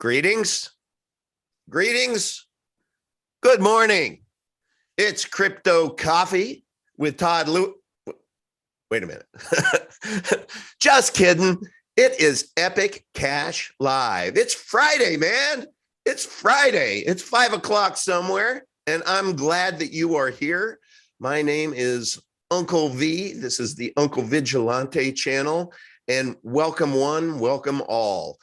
Greetings. Greetings. Good morning. It's Crypto Coffee with Todd Lewis. Wait a minute. Just kidding. It is Epic Cash Live. It's Friday, man. It's Friday. It's 5 o'clock somewhere, and I'm glad that you are here. My name is Uncle V. This is the Uncle Vigilante channel, and welcome one, welcome all.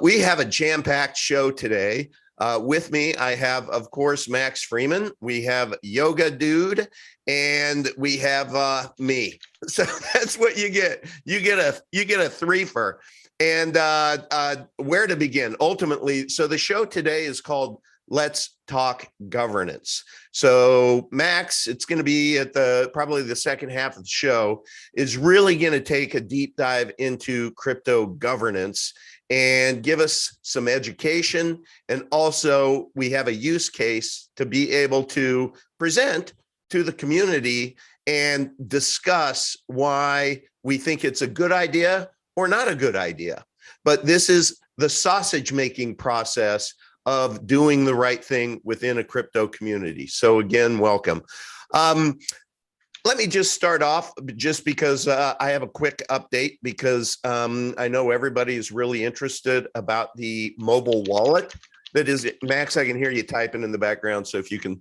We have a jam-packed show today. With me, I have, of course, Max Freeman. We have Yoga Dude, and we have me. So that's what you get. You get a threefer. And where to begin? Ultimately, so the show today is called Let's Talk Governance. So Max, it's going to be at probably the second half of the show, is really going to take a deep dive into crypto governance and give us some education. And also we have a use case to be able to present to the community and discuss why we think it's a good idea or not a good idea. But this is the sausage making process of doing the right thing within a crypto community. So again, welcome. Let me just start off just because I have a quick update because I know everybody is really interested about the mobile wallet. That is, Max, I can hear you typing in the background. So if you can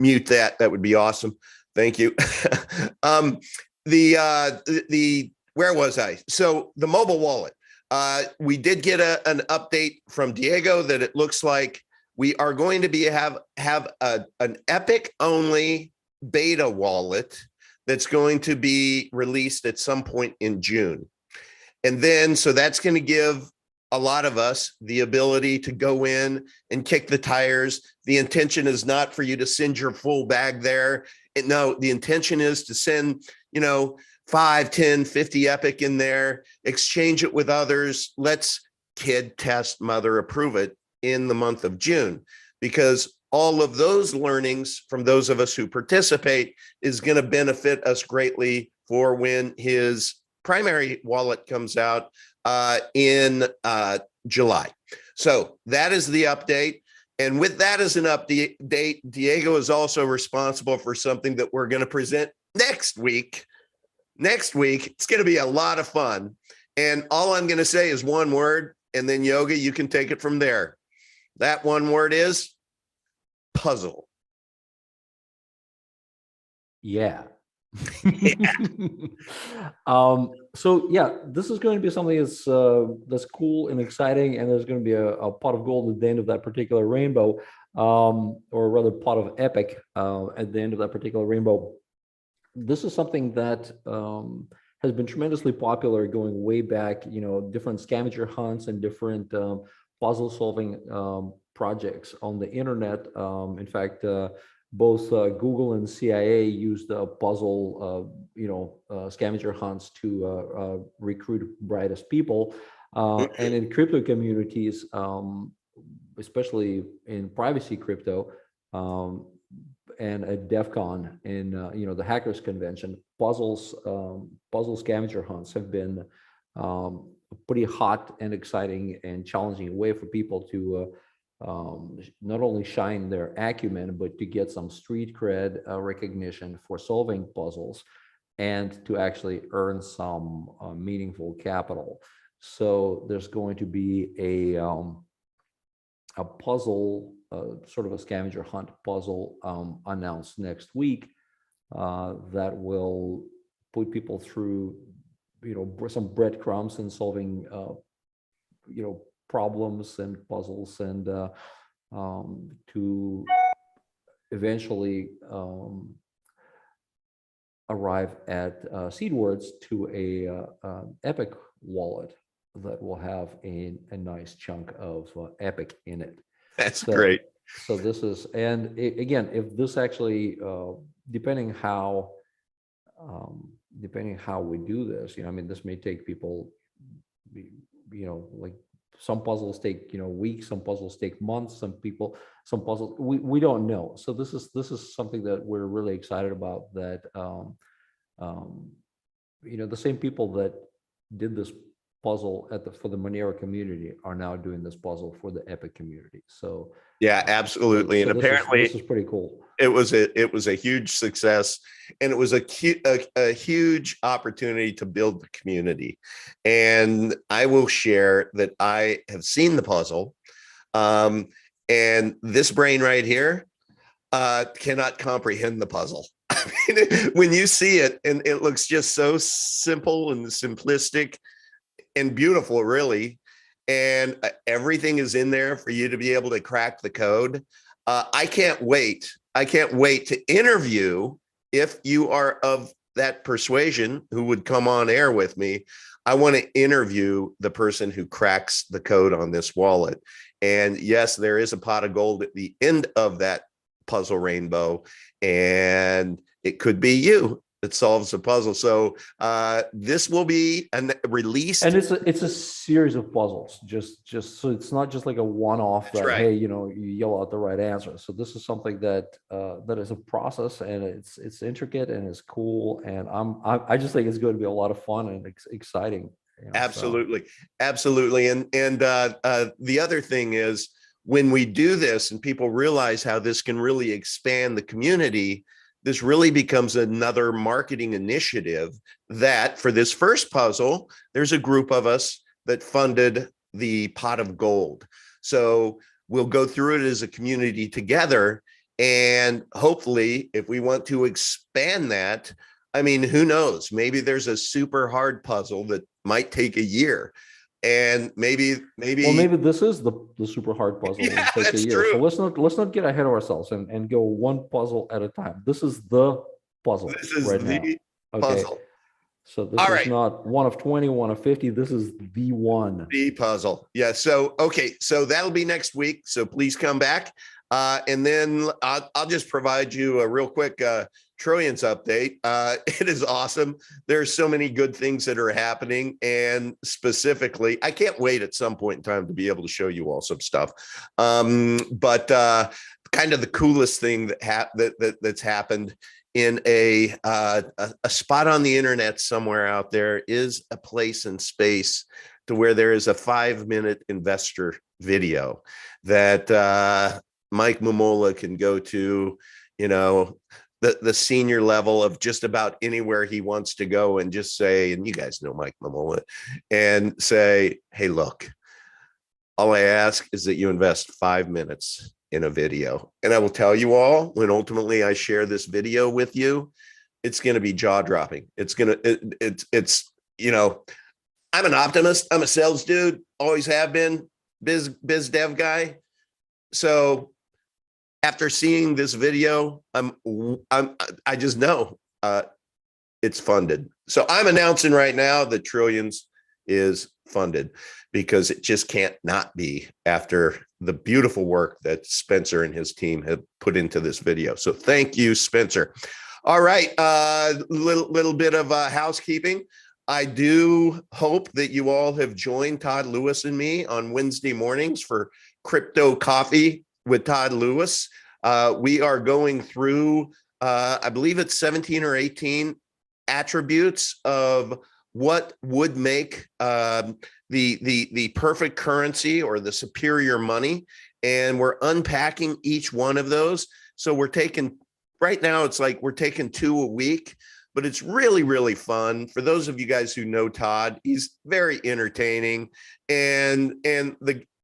mute that, that would be awesome. Thank you. Where was I? So the mobile wallet. We did get an update from Diego that it looks like we are going to have an Epic only beta wallet that's going to be released at some point in June. And then, so that's going to give a lot of us the ability to go in and kick the tires. The intention is not for you to send your full bag there. No, the intention is to send, 5, 10, 50 Epic in there, exchange it with others. Let's kid test, mother approve it in the month of June, because all of those learnings from those of us who participate is going to benefit us greatly for when his primary wallet comes out in July. So that is the update. And with that as an update, Diego is also responsible for something that we're going to present next week. Next week, it's going to be a lot of fun. And all I'm going to say is one word, and then Yoga, you can take it from there. That one word is puzzle. Yeah. So yeah, this is going to be something that's cool and exciting, and there's going to be a pot of gold at the end of that particular rainbow, or rather pot of epic at the end of that particular rainbow. This is something that has been tremendously popular going way back, different scavenger hunts and different puzzle solving projects on the internet. In fact, both Google and CIA used puzzle, scavenger hunts to recruit brightest people. And in crypto communities, especially in privacy crypto, and at DEF CON in the hackers convention, puzzle scavenger hunts have been a pretty hot and exciting and challenging way for people to not only shine their acumen, but to get some street cred recognition for solving puzzles and to actually earn some meaningful capital. So there's going to be a puzzle, sort of a scavenger hunt puzzle announced next week that will put people through, some breadcrumbs in solving, problems and puzzles, and to eventually arrive at seed words to a Epic wallet that will have a nice chunk of Epic in it. That's great. So this is, and again, if this actually, depending how we do this, this may take people, like some puzzles take, weeks, some puzzles take months, some puzzles, we don't know. So this is something that we're really excited about, that, the same people that did this puzzle for the Monero community are now doing this puzzle for the Epic community. So Yeah, absolutely. so And this apparently is pretty cool. it was a huge success, and it was a huge opportunity to build the community. And I will share that I have seen the puzzle, and this brain right here cannot comprehend the puzzle. I mean, when you see it, and it looks just so simple and simplistic and beautiful, really, and everything is in there for you to be able to crack the code. I can't wait. I can't wait to interview, if you are of that persuasion who would come on air with me. I want to interview the person who cracks the code on this wallet. And yes, there is a pot of gold at the end of that puzzle rainbow, and it could be you that solves the puzzle. So this will be released. And it's a series of puzzles, just so it's not just like a one-off That's that, right. hey, you know, you yell out the right answer. So this is something that that is a process, and it's intricate and it's cool, and I just think it's going to be a lot of fun and exciting. You know, so. Absolutely. Absolutely. And the other thing is, when we do this and people realize how this can really expand the community, this really becomes another marketing initiative. That for this first puzzle, there's a group of us that funded the pot of gold. So we'll go through it as a community together. And hopefully, if we want to expand that, I mean, who knows? Maybe there's a super hard puzzle that might take a year. And maybe this is the super hard puzzle. Yeah, It'll take a that's year. true. So let's not get ahead of ourselves and go one puzzle at a time. This is the puzzle This is right the now. Okay. puzzle. So this All is right. not one of 20, one of 50. This is the one. The puzzle. Yeah. So, okay. So that'll be next week. So please come back. And then I'll just provide you a real quick Trillions update. It is awesome. There's so many good things that are happening. And specifically, I can't wait at some point in time to be able to show you all some stuff. But kind of the coolest thing that's happened in a spot on the internet somewhere out there is a place in space to where there is a 5-minute investor video that Mike Momola can go to, you know, the senior level of just about anywhere he wants to go, and just say, and you guys know Mike Momola, and say, hey, look, all I ask is that you invest 5 minutes in a video. And I will tell you all, when ultimately I share this video with you, it's going to be jaw dropping. It's you know, I'm an optimist. I'm a sales dude. Always have been, biz dev guy. So after seeing this video, I just know it's funded. So I'm announcing right now that Trillions is funded, because it just can't not be after the beautiful work that Spencer and his team have put into this video. So thank you, Spencer. All right, little bit of housekeeping. I do hope that you all have joined Todd Lewis and me on Wednesday mornings for Crypto Coffee with Todd Lewis. We are going through, I believe it's 17 or 18 attributes of what would make the perfect currency or the superior money, and we're unpacking each one of those. So we're taking, right now it's like we're taking 2 a week, but it's really fun. For those of you guys who know Todd, he's very entertaining, and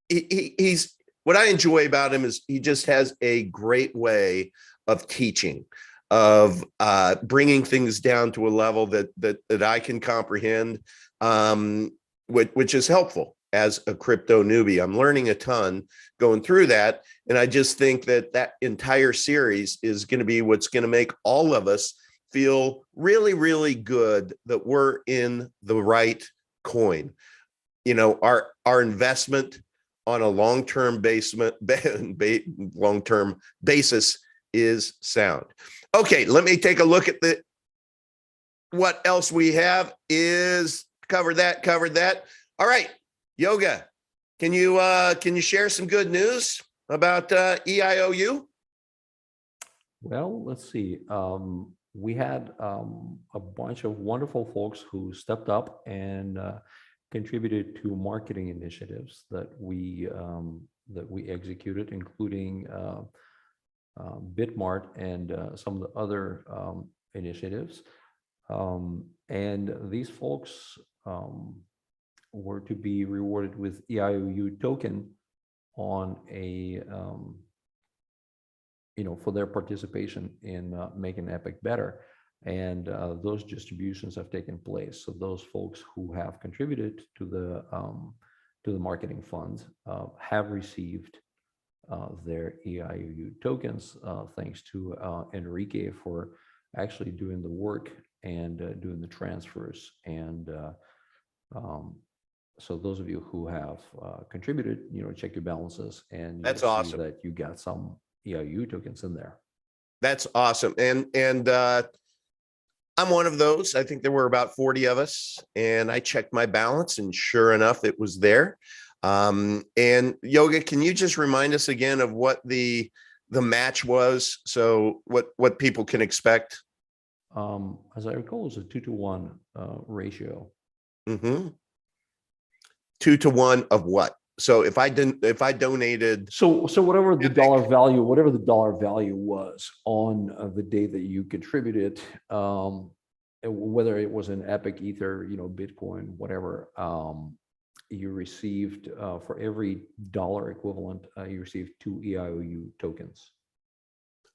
he's, what I enjoy about him is he just has a great way of teaching, of bringing things down to a level that I can comprehend, which is helpful as a crypto newbie. I'm learning a ton going through that, and I just think that entire series is going to be what's going to make all of us feel really good that we're in the right coin. You know, our investment on a long-term basis is sound. Okay, let me take a look at what else we have. Is covered that. All right, Yoga, can you share some good news about EIOU? Well, let's see. We had a bunch of wonderful folks who stepped up and contributed to marketing initiatives that we executed, including Bitmart and some of the other initiatives. And these folks were to be rewarded with EIOU token on a for their participation in making Epic better. And those distributions have taken place. So those folks who have contributed to the marketing fund have received their EIOU tokens, thanks to Enrique for actually doing the work and doing the transfers. And so those of you who have contributed, check your balances, and That's you'll see awesome. that you got some EIOU tokens in there. That's awesome. And I'm one of those. I think there were about 40 of us, and I checked my balance, and sure enough, it was there. And Yoga, can you just remind us again of what the match was? So what people can expect? As I recall, it was a 2-to-1 ratio. 2-to-1 of what? So if I donated, so whatever the dollar value was on the day that you contributed, whether it was in Epic, Ether, Bitcoin, whatever, you received for every dollar equivalent, you received 2 EIOU tokens.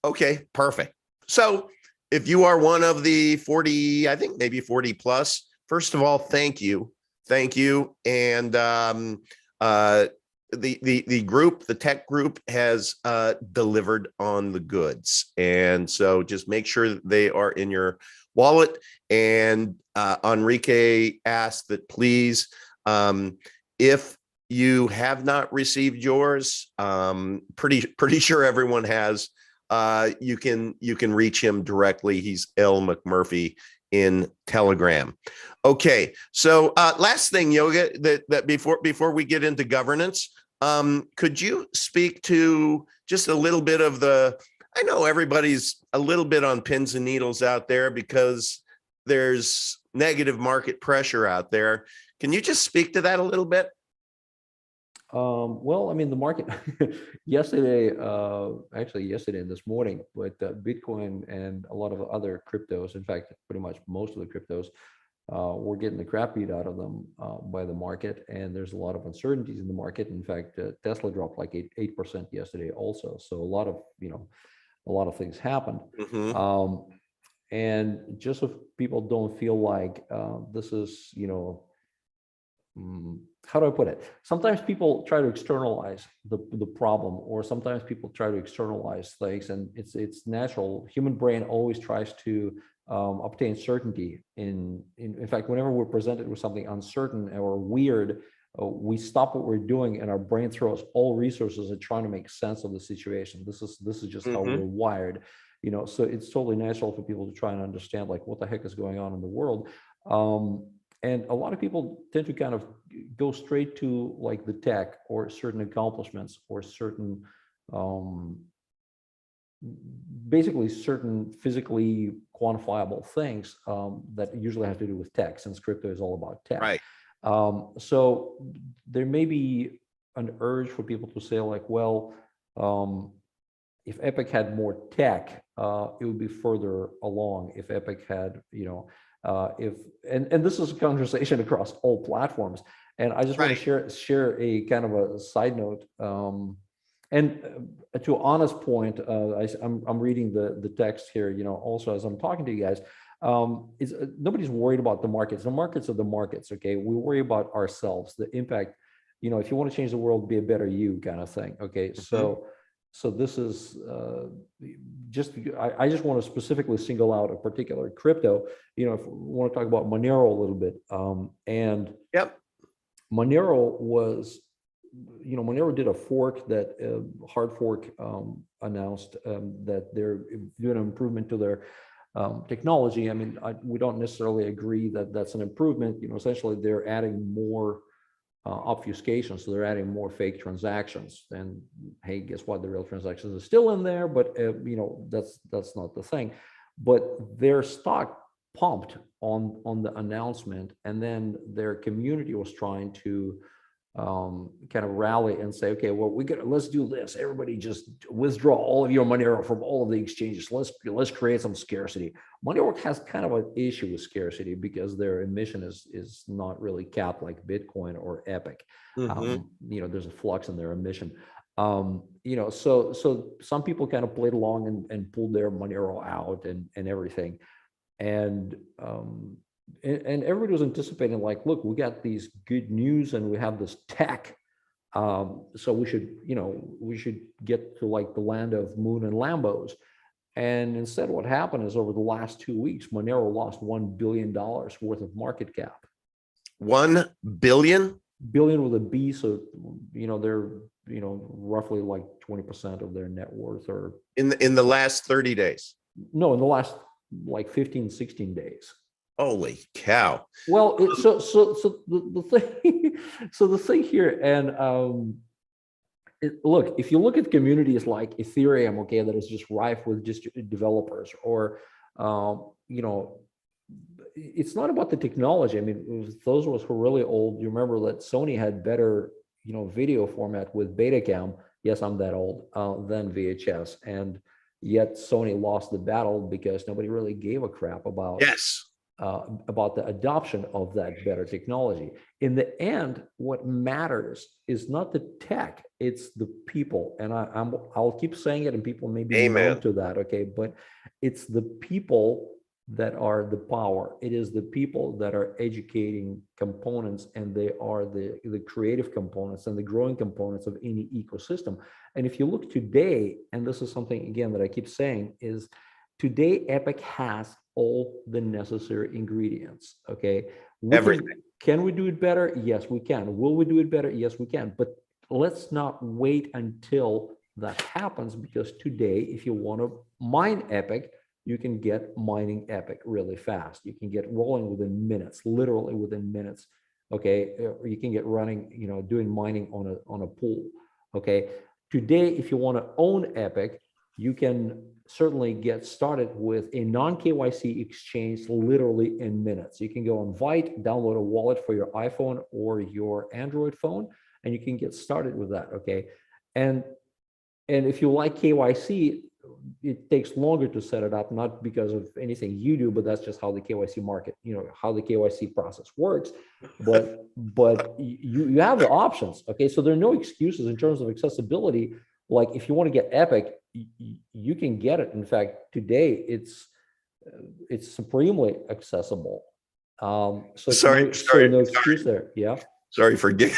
Okay, perfect. So if you are one of the 40, I think maybe 40 plus, first of all, thank you. And the group, the tech group, has delivered on the goods, and so just make sure that they are in your wallet. And Enrique asked that please, if you have not received yours, pretty sure everyone has. You can reach him directly. He's L McMurphy in Telegram. Okay, so last thing, Yoga, that before we get into governance, could you speak to just a little bit of I know everybody's a little bit on pins and needles out there because there's negative market pressure out there. Can you just speak to that a little bit? Well, I mean, the market yesterday and this morning, but Bitcoin and a lot of other cryptos, in fact, pretty much most of the cryptos, we're getting the crap beat out of them by the market, and there's a lot of uncertainties in the market. In fact, Tesla dropped like 8% yesterday also. So a lot of things happened. And just so people don't feel like this is, how do I put it? Sometimes people try to externalize the problem, or sometimes people try to externalize things, and it's natural. Human brain always tries to obtain certainty. In fact, whenever we're presented with something uncertain or weird, we stop what we're doing, and our brain throws all resources at trying to make sense of the situation. This is just how we're wired, So it's totally natural for people to try and understand, like, what the heck is going on in the world. And a lot of people tend to kind of go straight to like the tech or certain accomplishments or certain, basically certain physically quantifiable things that usually have to do with tech, since crypto is all about tech. Right. So there may be an urge for people to say, like, well, if Epic had more tech, it would be further along. If Epic had, and this is a conversation across all platforms. And I just want to share a kind of a side note. And to an honest point, I'm reading the text here, also as I'm talking to you guys. Nobody's worried about the markets. The markets are the markets, okay? We worry about ourselves, the impact. If you want to change the world, be a better you, kind of thing, okay? So this is I just want to specifically single out a particular crypto. If we want to talk about Monero a little bit, and Monero was, Monero did a fork that hard fork announced that they're doing an improvement to their technology. I mean, we don't necessarily agree that that's an improvement. Essentially, they're adding more obfuscation, so they're adding more fake transactions. And hey, guess what? The real transactions are still in there, but that's not the thing. But their stock pumped on the announcement, and then their community was trying to kind of rally and say, okay, well, let's do this. Everybody just withdraw all of your money from all of the exchanges. Let's create some scarcity. Moneywork has kind of an issue with scarcity because their emission is not really capped like Bitcoin or Epic. There's a flux in their emission. So some people kind of played along and pulled their Monero out and everything. And everybody was anticipating, like, look, we got these good news and we have this tech. So we should get to like the land of moon and Lambos. And instead, what happened is over the last 2 weeks, Monero lost $1 billion worth of market cap. 1 billion? Billion with a B. So, they're, roughly like 20% of their net worth, or in the last 30 days. No, in the last like 15, 16 days. Holy cow. Well, so the thing, so the thing here, and look, if you look at communities like Ethereum, okay, that is just rife with just developers, or it's not about the technology. I mean, those of us who are really old, you remember that Sony had better, video format with Betacam. Yes, I'm that old, than VHS, and yet Sony lost the battle because nobody really gave a crap about the adoption of that better technology. In the end, what matters is not the tech, it's the people. And I'll keep saying it, and people may be known to that, okay? But it's the people that are the power. It is the people that are educating components, and they are the creative components and the growing components of any ecosystem. And if you look today, and this is something, again, that I keep saying, is today Epic has all the necessary ingredients, okay? Everything. Can we do it better? Yes, we can. Will we do it better? Yes, we can. But let's not wait until that happens, because today, if you want to mine Epic, you can get mining Epic really fast. You can get rolling within minutes, literally within minutes, okay? Or you can get running, doing mining on a pool, okay? Today, if you want to own Epic, you can certainly get started with a non-KYC exchange literally in minutes. You can go on Vite, download a wallet for your iPhone or your Android phone, and you can get started with that, okay? And if you like KYC, it takes longer to set it up, not because of anything you do, but that's just how the KYC market, how the KYC process works. But you have the options, okay? So there are no excuses in terms of accessibility. Like, if you want to get Epic, you can get it. In fact, today it's supremely accessible. So sorry, no excuse there. Yeah. Sorry for getting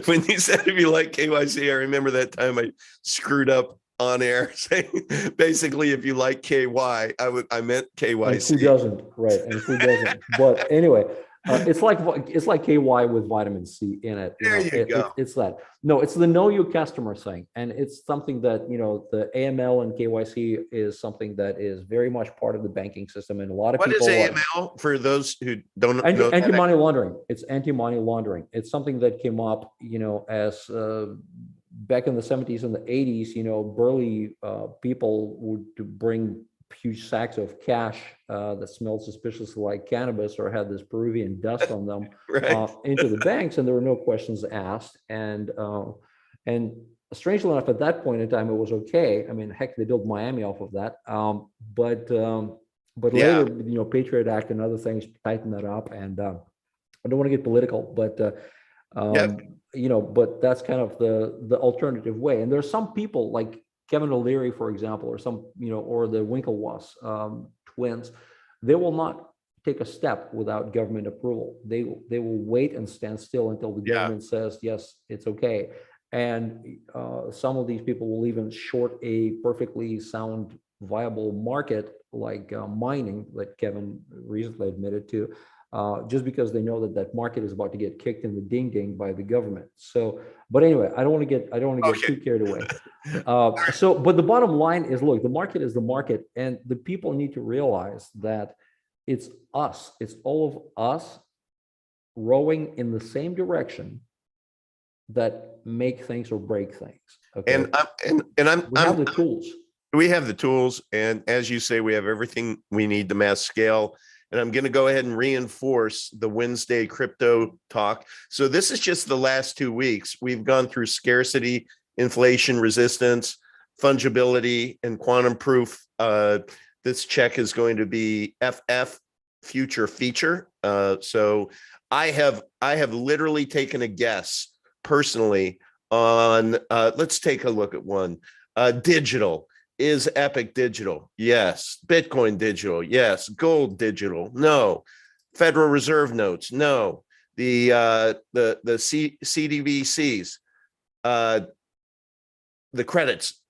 when you said if you like KYC, I remember that time I screwed up on air saying basically if you like KY, I meant KYC. And who doesn't, right? And who doesn't? But anyway, it's like KY with vitamin C in it. There you go. It's that. No, it's the know your customer thing, and it's something that the AML and KYC is something that is very much part of the banking system, and a lot of people. What is AML for those who don't know? Anti-money laundering. It's anti-money laundering. It's something that came up, as back in the 70s and the 80s, burly people would bring huge sacks of cash that smelled suspiciously like cannabis or had this Peruvian dust on them into the banks, and there were no questions asked. And strangely enough, at that point in time, it was okay. I mean, heck, they built Miami off of that. But later, Patriot Act and other things tightened that up. And I don't want to get political, but but that's kind of the alternative way. And there's some people like Kevin O'Leary, for example, or some, or the Winklevoss twins, they will not take a step without government approval. They will wait and stand still until the government says, yes, it's okay. And some of these people will even short a perfectly sound, viable market like mining that Kevin recently admitted to, just because they know that market is about to get kicked in the ding ding by the government. So, but anyway, I don't want to get too carried away. But the bottom line is, look, the market is the market, and the people need to realize that it's us, it's all of us rowing in the same direction that make things or break things. Okay. And we have the tools. We have the tools, and as you say, we have everything we need to mass scale. And I'm going to go ahead and reinforce the Wednesday crypto talk. So this is just the last 2 weeks. We've gone through scarcity, inflation resistance, fungibility, and quantum proof. This check is going to be FF, future feature. So I have literally taken a guess personally on. Let's take a look at one. Digital. Is Epic digital? Yes. Bitcoin digital? Yes. Gold digital? No. Federal Reserve notes? No. The CDVCs, the credits.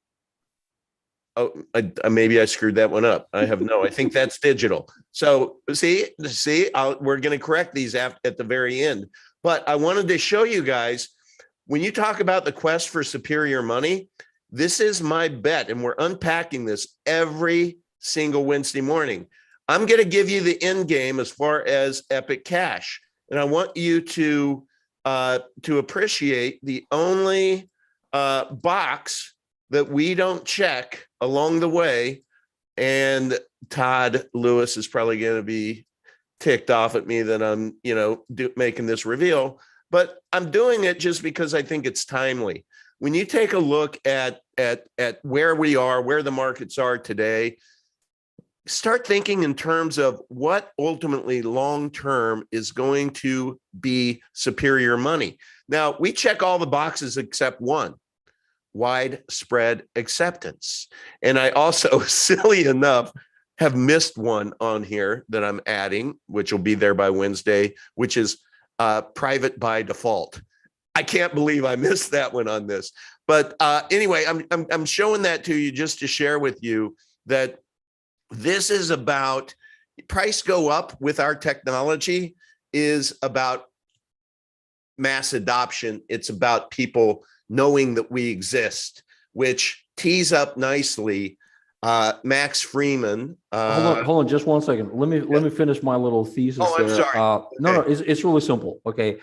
Oh, maybe I screwed that one up. I have no. I think that's digital. So see, we're going to correct these at the very end. But I wanted to show you guys, when you talk about the quest for superior money, this is my bet, and we're unpacking this every single Wednesday morning. I'm going to give you the end game as far as Epic Cash, and I want you to appreciate the only box that we don't check along the way. And Todd Lewis is probably going to be ticked off at me that I'm, making this reveal, but I'm doing it just because I think it's timely. When you take a look at where we are, where the markets are today, start thinking in terms of what ultimately long-term is going to be superior money. Now, we check all the boxes except one: widespread acceptance. And I also, silly enough, have missed one on here that I'm adding, which will be there by Wednesday, which is private by default. I can't believe I missed that one on this. But anyway, I'm showing that to you just to share with you that this is about price go up with our technology is about mass adoption. It's about people knowing that we exist, which tees up nicely Max Freeman. Hold on, just 1 second. Let me finish my little thesis. Oh, I'm there. sorry. No, it's really simple. Okay,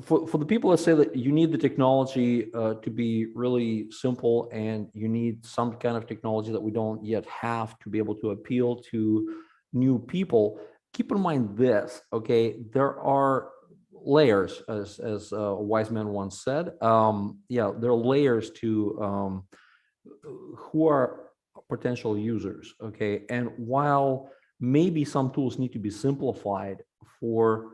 for the people that say that you need the technology to be really simple, and you need some kind of technology that we don't yet have to be able to appeal to new people, keep in mind this. Okay, there are layers, as a wise man once said. Yeah, there are layers to who are potential users. Okay, and while maybe some tools need to be simplified for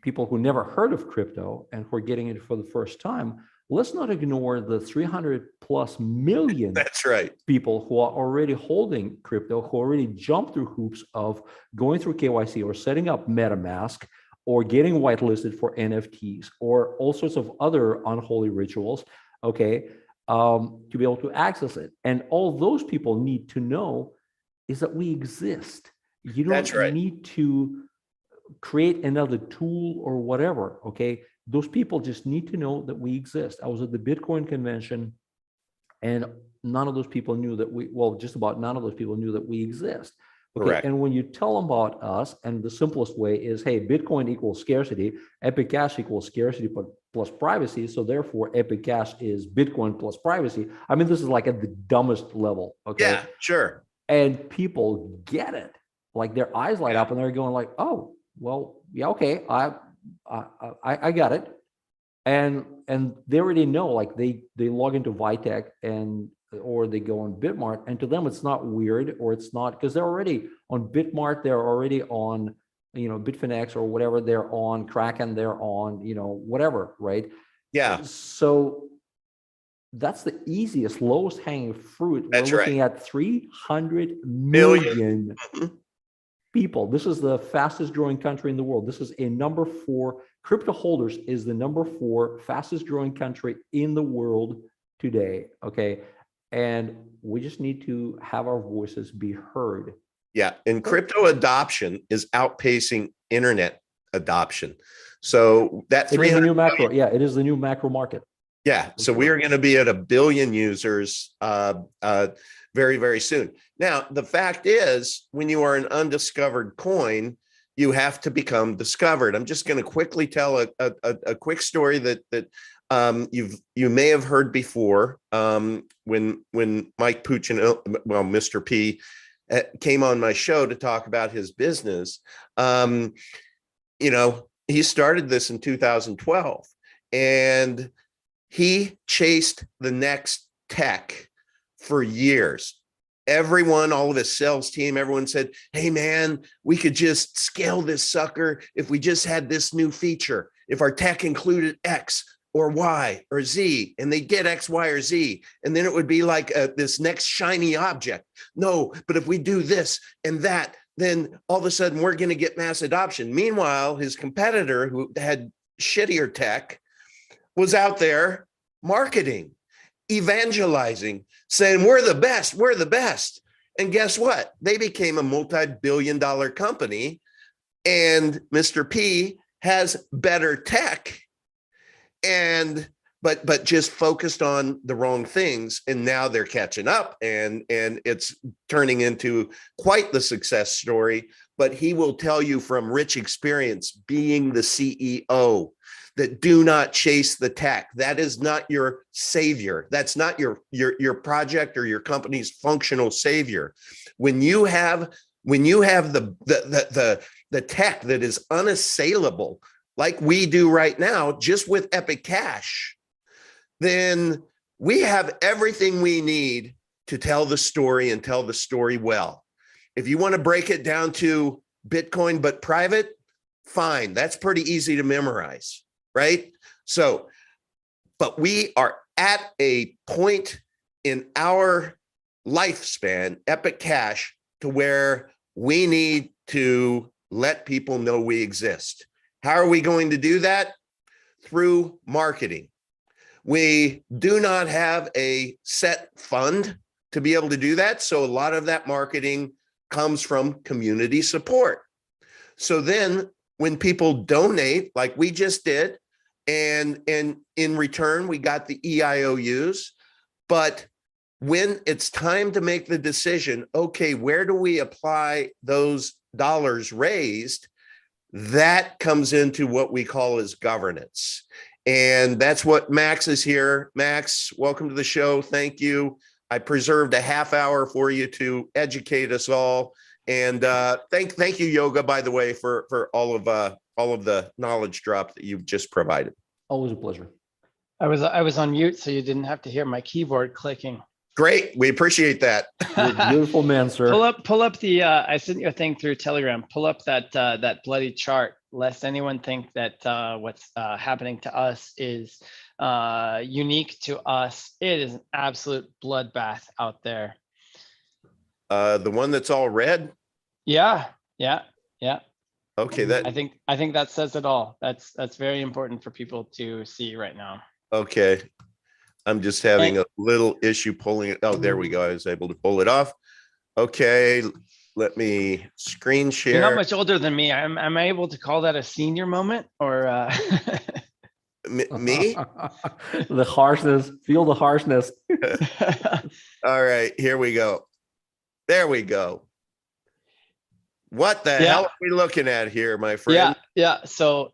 people who never heard of crypto and who are getting it for the first time, let's not ignore the 300+ million That's right. people who are already holding crypto, who already jumped through hoops of going through KYC or setting up MetaMask or getting whitelisted for NFTs or all sorts of other unholy rituals, okay, to be able to access it. And all those people need to know is that we exist. You don't need to create another tool or whatever, okay? Those people just need to know that we exist. I was at the Bitcoin convention, and none of those people knew that just about none of those people knew that we exist. Okay, correct. And when you tell them about us, and the simplest way is, hey, Bitcoin equals scarcity, Epic Cash equals scarcity plus privacy, so therefore Epic Cash is Bitcoin plus privacy. I mean, this is like at the dumbest level, okay? Yeah, sure. And people get it. Like their eyes light up and they're going like, oh, well, yeah, okay, I got it. And they already know, like they log into Vitech or they go on Bitmart, and to them it's not weird, or it's not, because they're already on Bitmart, they're already on, Bitfinex or whatever, they're on Kraken, they're on, whatever, right? Yeah. So that's the easiest, lowest hanging fruit. That's We're looking at 300 million people. This is the fastest growing country in the world. This is a number 4. Crypto holders is the number 4 fastest growing country in the world today. Okay. And we just need to have our voices be heard. Yeah. And crypto adoption is outpacing internet adoption. So that it is the new macro. Yeah, it is the new macro market. Yeah. So we are going to be at 1 billion users very, very soon. Now, the fact is, when you are an undiscovered coin, you have to become discovered. I'm just going to quickly tell a quick story that you may have heard before, when Mike Puccinelli, well, Mr. P, came on my show to talk about his business. He started this in 2012, and he chased the next tech for years. Everyone, all of his sales team, everyone said, hey man, we could just scale this sucker if we just had this new feature. If our tech included X or Y or Z, and they get X, Y, or Z, and then it would be like this next shiny object. No, but if we do this and that, then all of a sudden we're going to get mass adoption. Meanwhile, his competitor, who had shittier tech, was out there marketing, evangelizing, saying, we're the best, we're the best. And guess what? They became a multi-billion-dollar company, and Mr. P has better tech, but just focused on the wrong things, and now they're catching up, and it's turning into quite the success story. But he will tell you from rich experience, being the CEO, that do not chase the tech. That is not your savior. That's not your project or your company's functional savior. When you have the tech that is unassailable, like we do right now, just with Epic Cash, then we have everything we need to tell the story, and tell the story well. If you want to break it down to Bitcoin but private, fine. That's pretty easy to memorize, right? So, but we are at a point in our lifespan, Epic Cash, to where we need to let people know we exist. How are we going to do that? Through marketing. We do not have a set fund to be able to do that. So a lot of that marketing comes from community support. So then when people donate, like we just did, and in return, we got the EIOUs, but when it's time to make the decision, okay, where do we apply those dollars raised? That comes into what we call as governance. And that's what Max is here. Max, welcome to the show. Thank you. I preserved a half hour for you to educate us all. And thank you, Yoga, by the way, for all of the knowledge drop that you've just provided. Always a pleasure. I was on mute, so you didn't have to hear my keyboard clicking. Great, we appreciate that. You're a beautiful man, sir. Pull up the. I sent you a thing through Telegram. Pull up that bloody chart, lest anyone think that what's happening to us is unique to us. It is an absolute bloodbath out there. The one that's all red. Yeah. Okay, that I think that says it all. That's very important for people to see right now. Okay, I'm just having a little issue pulling it. Oh, there we go. I was able to pull it off. Okay, let me screen share. You're not much older than me. Am I able to call that a senior moment, or me? The harshness. Feel the harshness. All right, here we go. There we go. What the hell are we looking at here, my friend? Yeah. So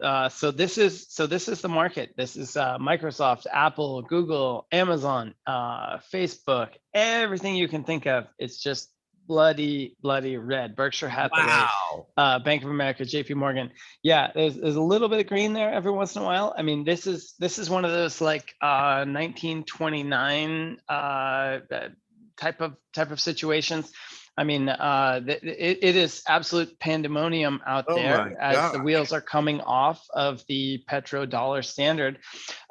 this is the market. This is Microsoft, Apple, Google, Amazon, Facebook, everything you can think of. It's just bloody red. Berkshire Hathaway, Bank of America, JP Morgan. Yeah, there's a little bit of green there every once in a while. I mean, this is one of those like 1929 type of situations. I mean, it is absolute pandemonium out there as the wheels are coming off of the petrodollar standard.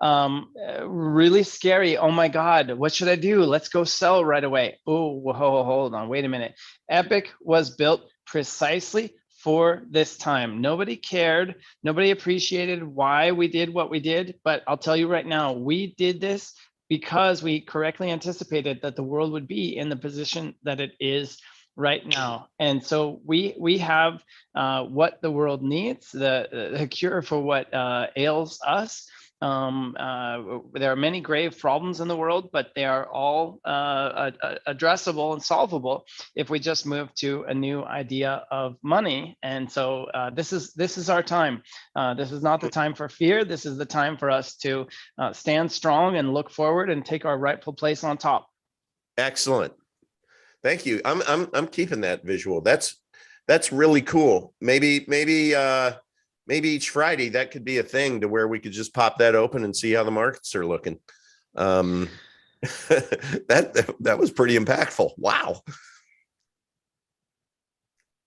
Really scary. Oh my God, what should I do? Let's go sell right away. Oh, hold on, wait a minute. Epic was built precisely for this time. Nobody cared. Nobody appreciated why we did what we did. But I'll tell you right now, we did this because we correctly anticipated that the world would be in the position that it is right now. And so we have what the world needs, the cure for what ails us. There are many grave problems in the world, but they are all addressable and solvable if we just move to a new idea of money. And so this is our time. This is not the time for fear. This is the time for us to stand strong and look forward and take our rightful place on top. Excellent. Thank you. I'm keeping that visual. That's really cool. Maybe each Friday that could be a thing to where we could just pop that open and see how the markets are looking. That was pretty impactful. Wow.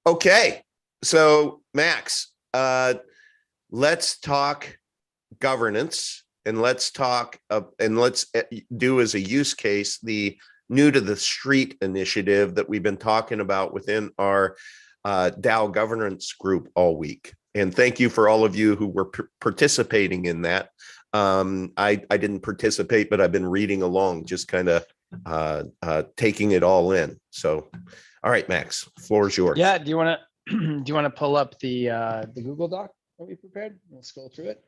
Okay. So Max, let's talk governance, and let's talk and let's do as a use case the new to the street initiative that we've been talking about within our DAO governance group all week. And thank you for all of you who were participating in that. I didn't participate, but I've been reading along, just kind of taking it all in. So, all right, Max, floor is yours. Yeah. Do you want to pull up the Google Doc that we prepared? We'll scroll through it.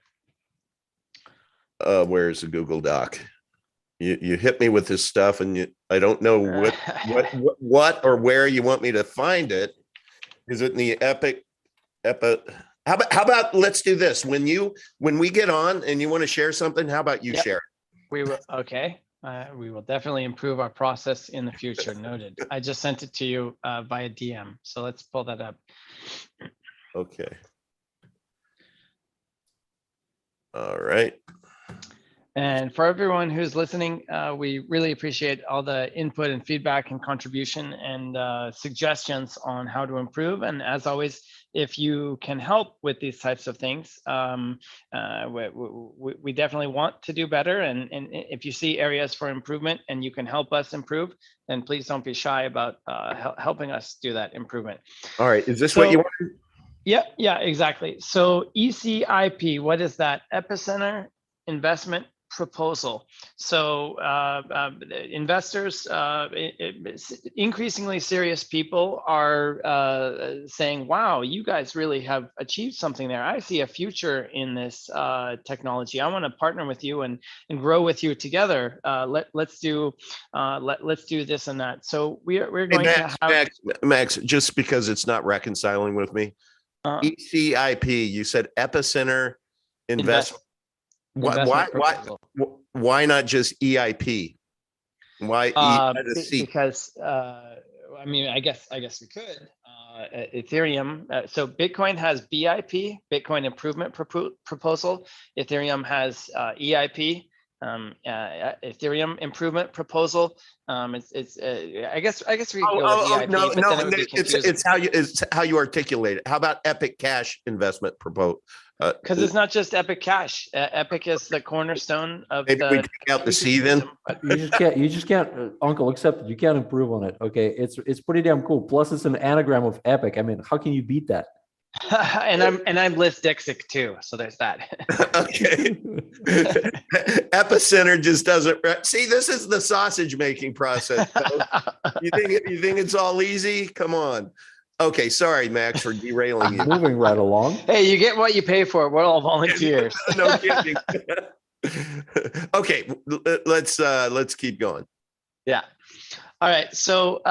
Where's the Google Doc? You hit me with this stuff, and I don't know what or where you want me to find it. Is it in the Epic? How about let's do this. When we get on and you want to share something, how about you share it? We will. Okay. We will definitely improve our process in the future. Noted. I just sent it to you via DM. So let's pull that up. Okay. All right. And for everyone who's listening, we really appreciate all the input and feedback and contribution and suggestions on how to improve. And as always, if you can help with these types of things, we definitely want to do better. And if you see areas for improvement and you can help us improve, then please don't be shy about helping us do that improvement. All right. Is this what you want? Yeah, exactly. So ECIP, what is that? Epicenter Investment Proposal. So investors, increasingly serious people are saying, wow, you guys really have achieved something there. I see a future in this technology. I want to partner with you and grow with you together. Let's do this and that. So we're going to have Max, just because it's not reconciling with me. ECIP, you said Epicenter Investment. Why not just EIP? Why E? Because I mean, I guess we could. Ethereum. So Bitcoin has BIP, Bitcoin Improvement Proposal. Ethereum has EIP, Ethereum Improvement Proposal. It's I guess we could go with EIP, no, but then it would be confusing. it's how you articulate it. How about Epic Cash Investment Proposal? Because it's not just Epic Cash. Epic is the cornerstone of maybe we take out the C then. You just can't, Uncle, accept it. You can't improve on it. Okay, it's pretty damn cool. Plus, it's an anagram of epic. I mean, how can you beat that? and I'm Liz Dixick too, so there's that. Okay. Epicenter just doesn't see. This is the sausage making process. You think it's all easy? Come on. Okay, sorry, Max, for derailing you. Moving right along. Hey, you get what you pay for. We're all volunteers. No kidding. Okay, let's keep going. Yeah. All right. So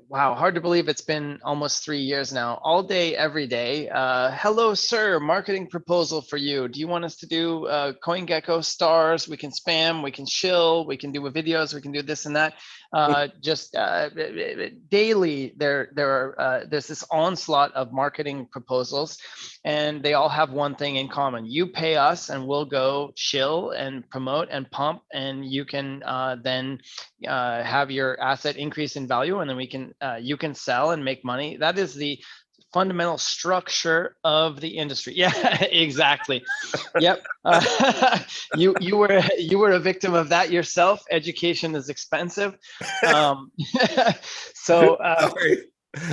wow, hard to believe it's been almost 3 years now. All day, every day. Hello, sir. Marketing proposal for you. Do you want us to do CoinGecko stars? We can spam. We can shill. We can do videos. We can do this and that. Just daily, there's this onslaught of marketing proposals, and they all have one thing in common. You pay us, and we'll go shill and promote and pump, and you can then have your asset increase in value, and then you can sell and make money. That is the fundamental structure of the industry. Yeah, exactly. Yep. You were a victim of that yourself. Education is expensive. So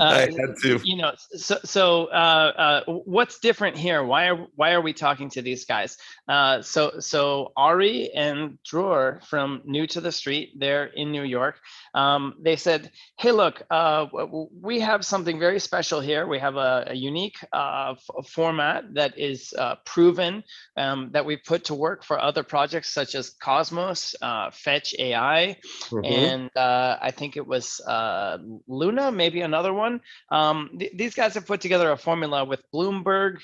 I had to. You know, so what's different here? Why are we talking to these guys? So Ari and Dror from New to the Street, they're in New York. They said, hey, look, we have something very special here. We have a unique format that is proven, that we've put to work for other projects such as Cosmos, Fetch AI, and I think it was Luna, maybe another one. These guys have put together a formula with Bloomberg,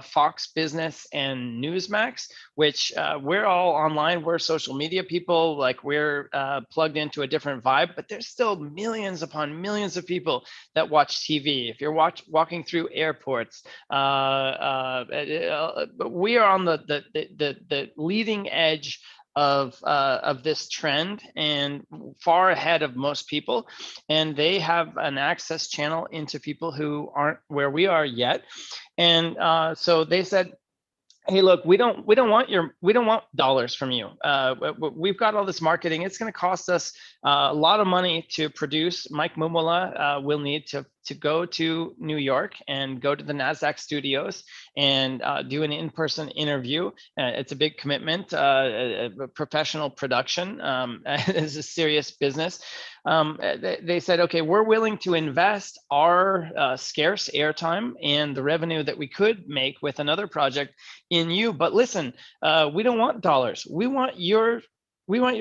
Fox Business, and Newsmax, which we're all online. We're social media people. Like, we're plugged into a different vibe, but there's still millions upon millions of people that watch TV. If you're walking through airports, we are on the leading edge of this trend, and far ahead of most people, and they have an access channel into people who aren't where we are yet. And so they said, hey, look, we don't want dollars from you. We've got all this marketing. It's going to cost us a lot of money to produce. Mike Mumola will need to go to New York and go to the NASDAQ studios and do an in-person interview. It's a big commitment, a professional production. It's a serious business. They said, okay, we're willing to invest our scarce airtime and the revenue that we could make with another project in you. But listen, we don't want dollars. We want your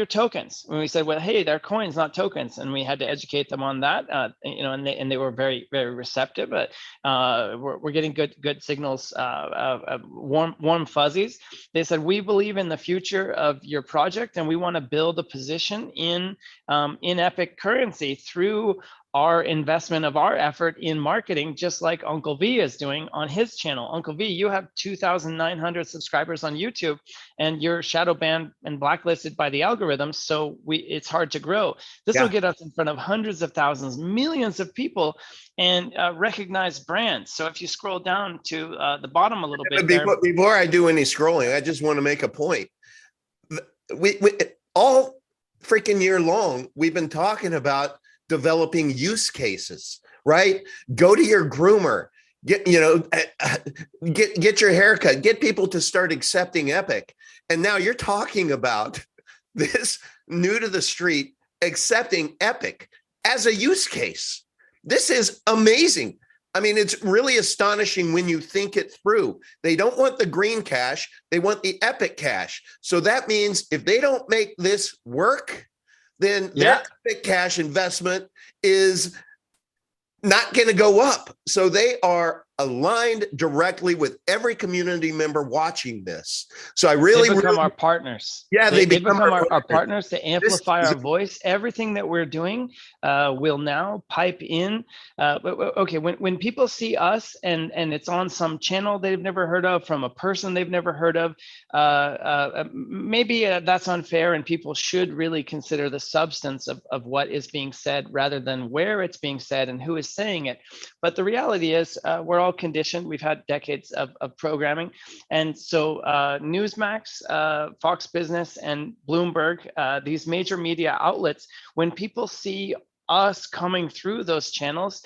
tokens. When we said, well, hey, they're coins, not tokens, and we had to educate them on that, you know, and they were very, very receptive. But we're getting good signals, warm fuzzies. They said, we believe in the future of your project, and we want to build a position in Epic currency through our investment of our effort in marketing, just like Uncle V is doing on his channel. Uncle V, you have 2,900 subscribers on YouTube, and you're shadow banned and blacklisted by the algorithms, so it's hard to grow. This will get us in front of hundreds of thousands, millions of people, and recognized brands. So if you scroll down to the bottom a little bit before I do any scrolling, I just want to make a point. We all freaking year long, we've been talking about developing use cases, right? Go to your groomer, get your haircut, get people to start accepting Epic. And now you're talking about this New to the Street accepting Epic as a use case. This is amazing. I mean, it's really astonishing when you think it through. They don't want the green cash, they want the Epic cash. So that means if they don't make this work, then their Epic cash investment is not going to go up. So they are aligned directly with every community member watching this. So I really become our partners. Yeah, they become our partners to amplify our voice. Everything that we're doing will now pipe in. Okay, when people see us and it's on some channel they've never heard of, from a person they've never heard of, maybe that's unfair, and people should really consider the substance of what is being said rather than where it's being said and who is saying it. But the reality is, we're all conditioned. We've had decades of programming. And so Newsmax, Fox Business, and Bloomberg, these major media outlets, when people see us coming through those channels,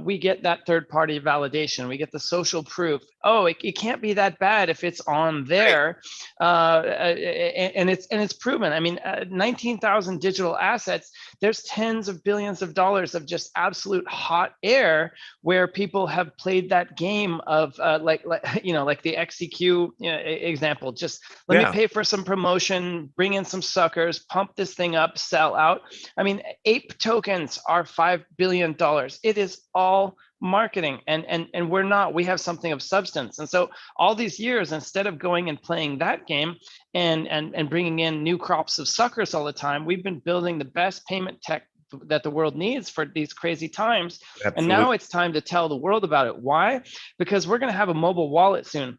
we get that third-party validation. We get the social proof. Oh, it can't be that bad if it's on there, and it's proven. I mean, 19,000 digital assets. There's tens of billions of dollars of just absolute hot air where people have played that game of like the XCQ example. Just let me pay for some promotion, bring in some suckers, pump this thing up, sell out. I mean, ape tokens are $5 billion. It is all marketing, and we have something of substance. And so all these years, instead of going and playing that game and bringing in new crops of suckers all the time, we've been building the best payment tech that the world needs for these crazy times. Absolutely. And now it's time to tell the world about it. Why? Because we're going to have a mobile wallet soon.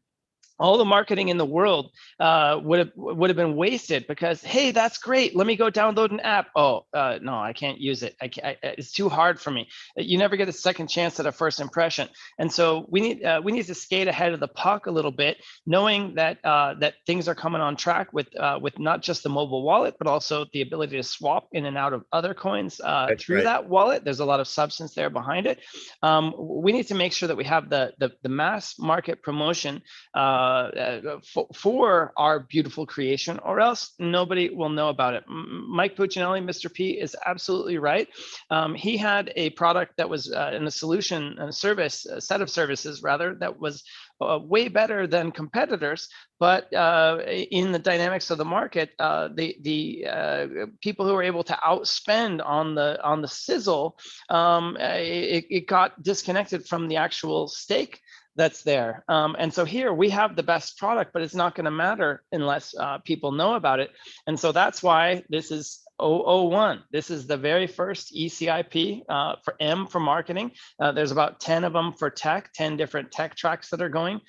all the marketing in the world would have been wasted because, hey, that's great. Let me go download an app. Oh, no, I can't use it. It's too hard for me. You never get a second chance at a first impression. And so we need to skate ahead of the puck a little bit, knowing that that things are coming on track with not just the mobile wallet, but also the ability to swap in and out of other coins through that wallet. There's a lot of substance there behind it. We need to make sure that we have the mass market promotion for our beautiful creation, or else nobody will know about it. Mike Puccinelli, Mr. P, is absolutely right. He had a product that was in a solution, a service, a set of services rather, that was way better than competitors. But in the dynamics of the market, the people who were able to outspend on the sizzle, it got disconnected from the actual stake that's there. And so here we have the best product, but it's not going to matter unless people know about it. And so that's why this is 001. This is the very first ECIP for M for marketing. There's about 10 of them for tech, 10 different tech tracks that are going.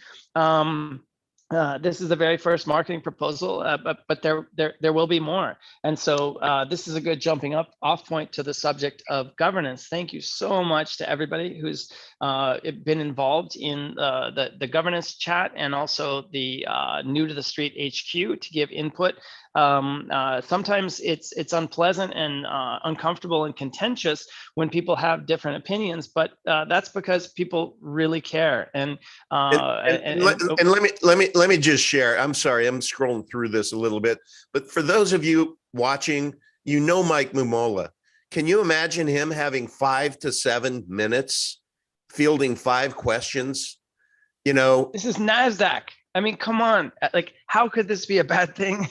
This is the very first marketing proposal, but there will be more. And so this is a good jumping off point to the subject of governance. Thank you so much to everybody who's been involved in the governance chat, and also the New to the Street HQ to give input. Sometimes it's unpleasant and uncomfortable and contentious when people have different opinions, but that's because people really care. And let me just share. I'm sorry, I'm scrolling through this a little bit, but for those of you watching, you know Mike Mumola. Can you imagine him having 5 to 7 minutes fielding 5 questions? You know, this is NASDAQ. I mean, come on, like, how could this be a bad thing?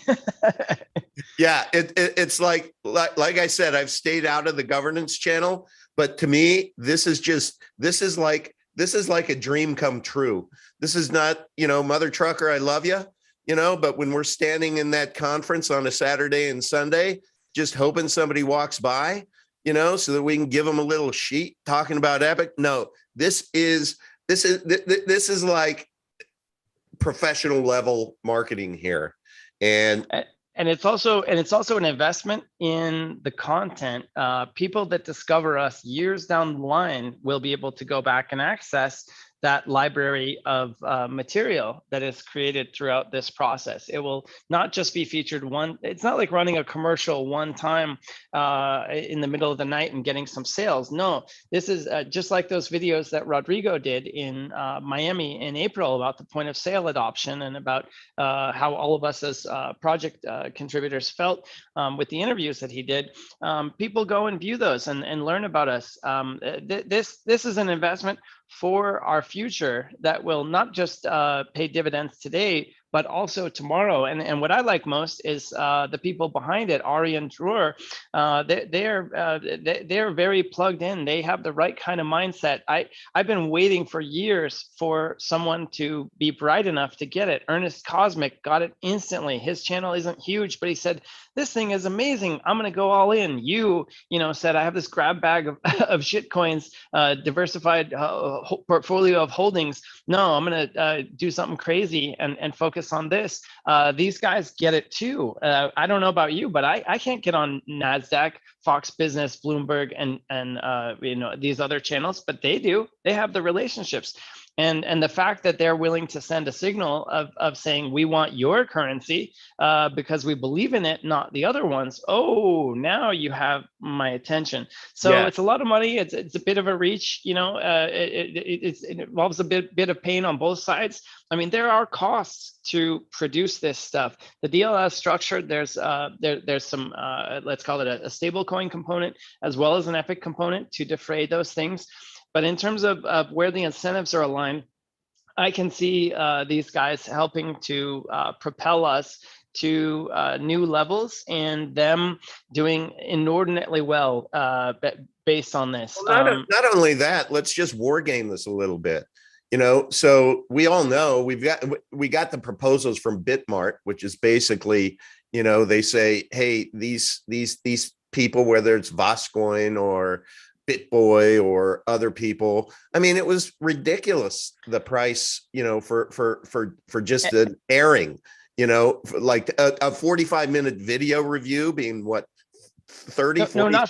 Yeah, it's like I said, I've stayed out of the governance channel, but to me, this is like a dream come true. This is not, you know, Mother Trucker, I love you, you know, but when we're standing in that conference on a Saturday and Sunday, just hoping somebody walks by, you know, so that we can give them a little sheet talking about Epic. No, this is like professional level marketing here. And it's also an investment in the content. People that discover us years down the line will be able to go back and access that library of material that is created throughout this process. It will not just be featured it's not like running a commercial one time in the middle of the night and getting some sales. No, this is just like those videos that Rodrigo did in Miami in April about the point of sale adoption, and about how all of us as project contributors felt with the interviews that he did. People go and view those and learn about us. This is an investment for our future that will not just pay dividends today, but also tomorrow. And what I like most is the people behind it, Ari and Dror. They're very plugged in. They have the right kind of mindset. I've been waiting for years for someone to be bright enough to get it. Ernest Cosmic got it instantly. His channel isn't huge, but he said, this thing is amazing. I'm going to go all in. You said, I have this grab bag of shit coins, diversified portfolio of holdings. No, I'm going to do something crazy and focus on this. These guys get it too. I don't know about you, but I can't get on NASDAQ, Fox Business, Bloomberg, and these other channels, but they do. They have the relationships. And the fact that they're willing to send a signal of saying, we want your currency because we believe in it, not the other ones. Oh, now you have my attention. So yeah. It's a lot of money. It's a bit of a reach, it involves a bit of pain on both sides. I mean, there are costs to produce this stuff. The DLS structure, there's some, let's call it a stable coin component, as well as an Epic component to defray those things. But in terms of where the incentives are aligned, I can see these guys helping to propel us to new levels, and them doing inordinately well based on this. Well, not only that, let's just war game this a little bit. So we all know we got the proposals from Bitmart, which is basically, they say, hey, these people, whether it's Voscoin or BitBoy or other people. I mean, it was ridiculous, the price, for just an airing, like a 45-minute video review being what, 30, 40?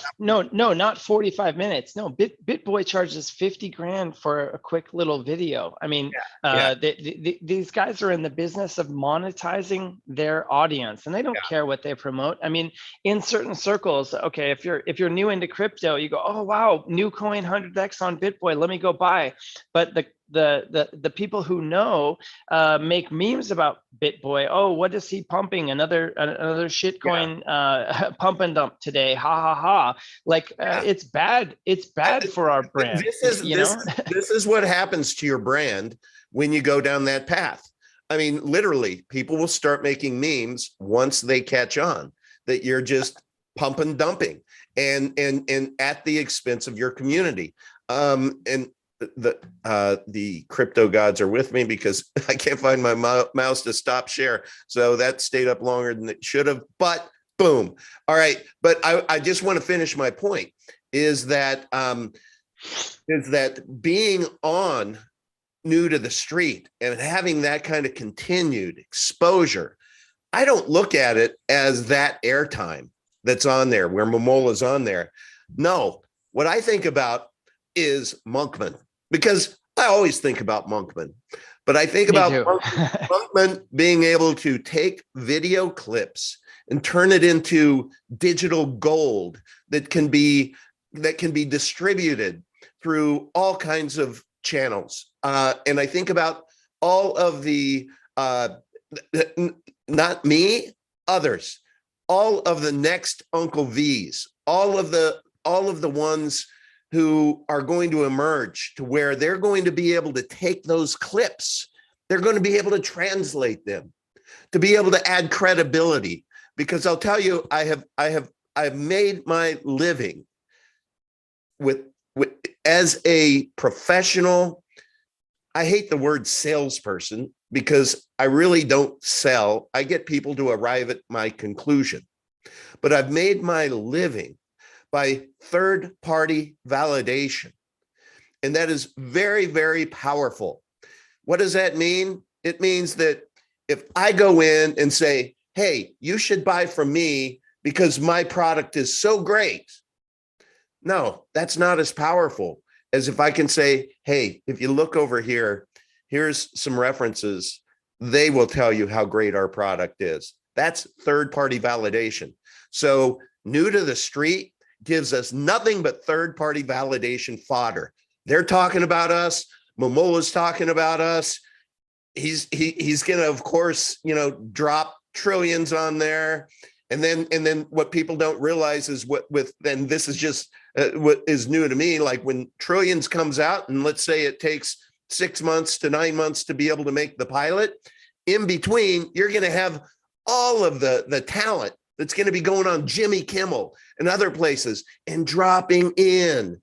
Not 45 minutes. No, BitBoy charges 50 grand for a quick little video. I mean, these guys are in the business of monetizing their audience, and they don't care what they promote. I mean, in certain circles, okay, if you're new into crypto, you go, oh wow, new coin 100x on BitBoy, let me go buy. But the people who know make memes about BitBoy. Oh, what is he pumping? Another shit coin pump and dump today. Ha ha ha. Like it's bad. It's bad for our brand. This is what happens to your brand when you go down that path. I mean, literally, people will start making memes once they catch on that you're just pump and dumping and at the expense of your community. And the crypto gods are with me because I can't find my mouse to stop share. So that stayed up longer than it should have, but boom. All right. But I just want to finish my point is that being on new to the street and having that kind of continued exposure, I don't look at it as that airtime that's on there where Momola's on there. No, what I think about is Monkman, because I always think about Monkman, but I think about Monkman being able to take video clips and turn it into digital gold that can be distributed through all kinds of channels. And I think about all of the, not me, others, all of the next Uncle V's, all of the ones who are going to emerge to where they're going to be able to take those clips, they're going to be able to translate them, to be able to add credibility. Because I'll tell you, I've made my living with as a professional. I hate the word salesperson because I really don't sell. I get people to arrive at my conclusion, but I've made my living by third-party validation. And that is very, very powerful. What does that mean? It means that if I go in and say, hey, you should buy from me because my product is so great. No, that's not as powerful as if I can say, hey, if you look over here, here's some references. They will tell you how great our product is. That's third-party validation. So new to the street gives us nothing but third-party validation fodder. They're talking about us. Momola's talking about us. He's going to, of course, drop trillions on there. And then what people don't realize is then this is just what is new to me. Like when trillions comes out, and let's say it takes 6 months to 9 months to be able to make the pilot, in between, you're going to have all of the talent that's going to be going on Jimmy Kimmel and other places and dropping in,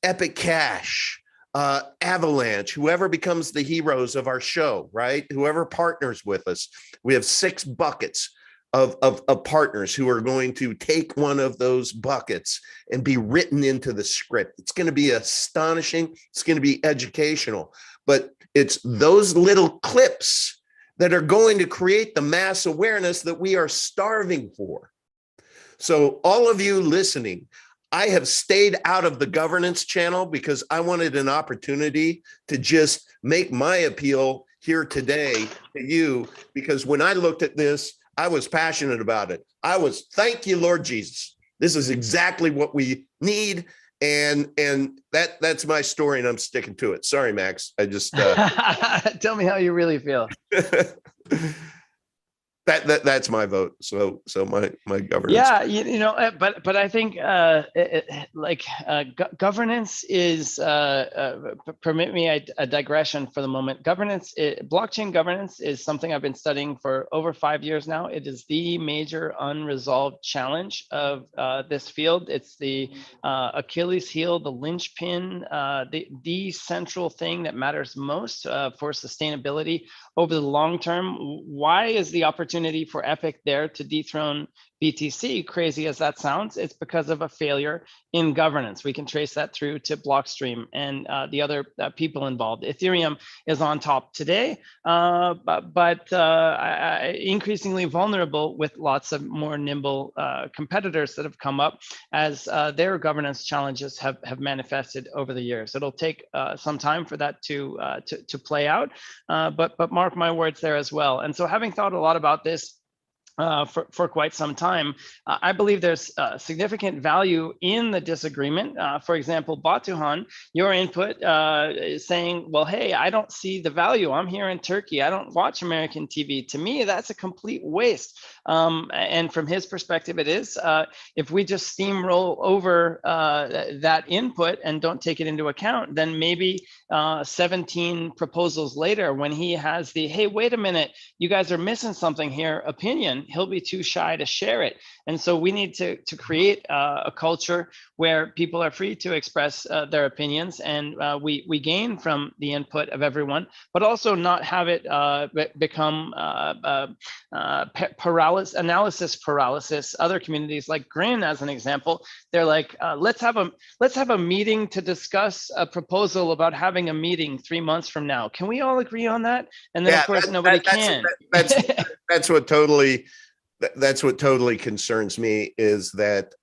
Epic Cash, Avalanche, whoever becomes the heroes of our show, right? Whoever partners with us. We have 6 buckets of partners who are going to take one of those buckets and be written into the script. It's going to be astonishing. It's going to be educational, but it's those little clips that are going to create the mass awareness that we are starving for. So all of you listening, I have stayed out of the governance channel because I wanted an opportunity to just make my appeal here today to you, because when I looked at this, I was passionate about it. Thank you, Lord Jesus. This is exactly what we need. And that's my story, and I'm sticking to it. Sorry, Max. I just tell me how you really feel. That's my vote. So my governance. Yeah, but I think governance is permit me a digression for the moment. Blockchain governance is something I've been studying for over 5 years now. It is the major unresolved challenge of this field. It's the Achilles heel, the linchpin, the central thing that matters most for sustainability over the long term. Why is the opportunity for Epic there to dethrone BTC, crazy as that sounds, it's because of a failure in governance. We can trace that through to Blockstream and the other people involved. Ethereum is on top today, but increasingly vulnerable with lots of more nimble competitors that have come up as their governance challenges have manifested over the years. It'll take some time for that to play out, but mark my words there as well. And so, having thought a lot about this for quite some time, I believe there's significant value in the disagreement. For example, Batuhan, your input is saying, well, hey, I don't see the value. I'm here in Turkey. I don't watch American TV. To me, that's a complete waste. And from his perspective, it is. If we just steamroll over that input and don't take it into account, then maybe 17 proposals later, when he has the, hey, wait a minute, you guys are missing something here, opinion, he'll be too shy to share it. And so we need to create a culture where people are free to express their opinions, and we gain from the input of everyone, but also not have it become analysis paralysis. Other communities like Grin, as an example, they're like, let's have a meeting to discuss a proposal about having a meeting 3 months from now. Can we all agree on that? And then, of course, nobody can. That's what totally concerns me, is that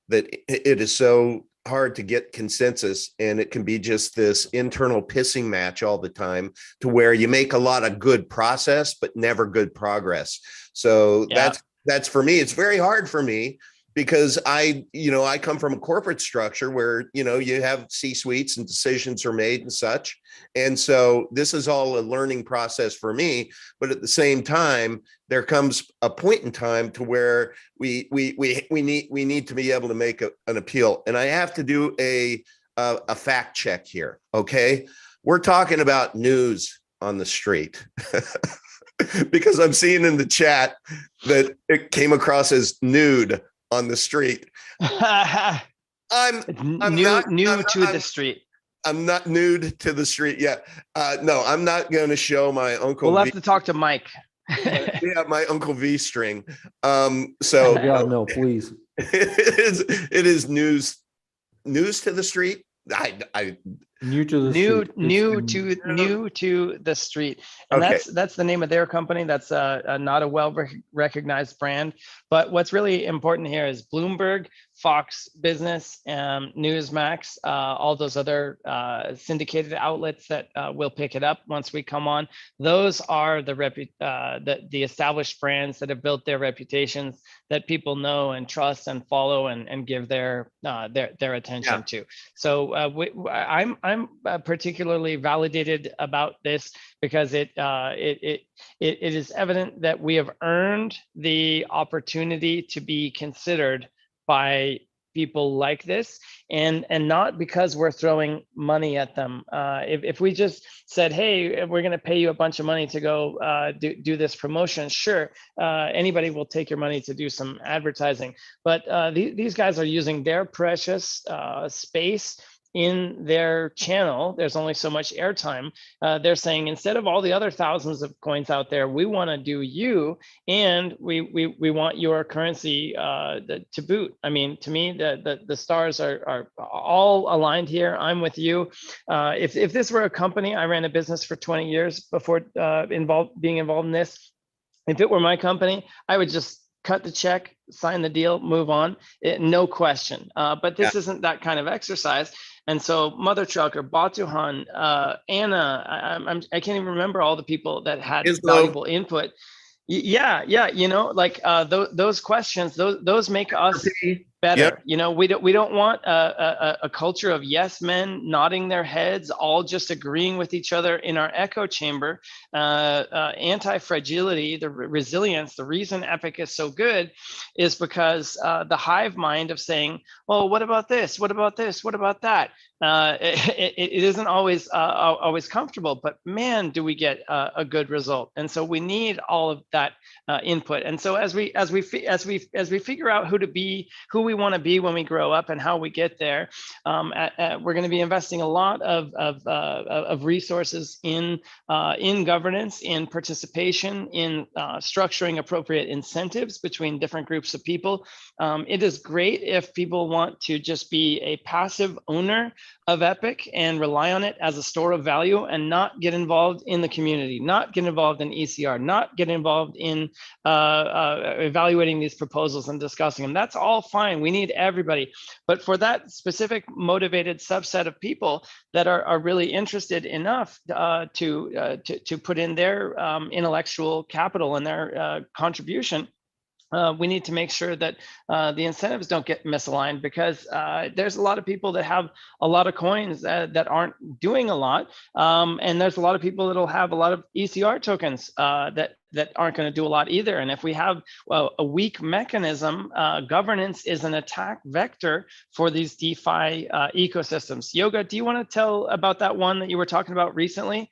that it is so hard to get consensus, and it can be just this internal pissing match all the time, to where you make a lot of good process but never good progress. So that's for me, it's very hard for me, because I come from a corporate structure where, you have C-suites and decisions are made and such. And so this is all a learning process for me. But at the same time, there comes a point in time to where we need to be able to make an appeal. And I have to do a fact check here. Okay. We're talking about news on the street. Because I'm seeing in the chat that it came across as nude on the street. I'm new to the street. I'm not nude to the street yet. No, I'm not going to show my Uncle We'll have to talk to Mike. Yeah, my Uncle V string. So yeah, no, please. It is news to the street. New to the street. New to the street, and okay. That's the name of their company. That's not a well-recognized brand. But what's really important here is Bloomberg, Fox Business, Newsmax, all those other syndicated outlets that will pick it up once we come on. Those are the established brands that have built their reputations, that people know and trust and follow and give their attention to. So I'm particularly validated about this, because it is evident that we have earned the opportunity to be considered by people like this, and not because we're throwing money at them. If we just said, hey, we're going to pay you a bunch of money to go do this promotion, sure, anybody will take your money to do some advertising. But these guys are using their precious space in their channel. There's only so much airtime. They're saying, instead of all the other thousands of coins out there, we want to do you, and we want your currency to boot. I mean, to me, the stars are all aligned here. I'm with you. If this were a company, I ran a business for 20 years before being involved in this. If it were my company, I would just cut the check, sign the deal, move on, no question. But this isn't that kind of exercise. And so Mother Trucker, Batuhan, Anna, I can't even remember all the people that had valuable input. Yeah, those questions, those make us better. Yep. We don't want a culture of yes men nodding their heads, all just agreeing with each other in our echo chamber. Anti-fragility, the resilience, the reason Epic is so good is because the hive mind of saying, well, what about this? What about this? What about that? it isn't always always comfortable, but man, do we get a good result. And so we need all of that input. And so as we figure out who we want to be when we grow up and how we get there, we're going to be investing a lot of resources in governance, in participation, in structuring appropriate incentives between different groups of people. It is great if people want to just be a passive owner of Epic and rely on it as a store of value and not get involved in the community, not get involved in ECR, not get involved in evaluating these proposals and discussing them. That's all fine. We need everybody. But for that specific motivated subset of people that are really interested enough to put in their intellectual capital and their contribution, we need to make sure that the incentives don't get misaligned, because there's a lot of people that have a lot of coins that aren't doing a lot. And there's a lot of people that'll have a lot of ECR tokens that aren't going to do a lot either. And if we have a weak mechanism, governance is an attack vector for these DeFi ecosystems. Yoga, do you want to tell about that one that you were talking about recently?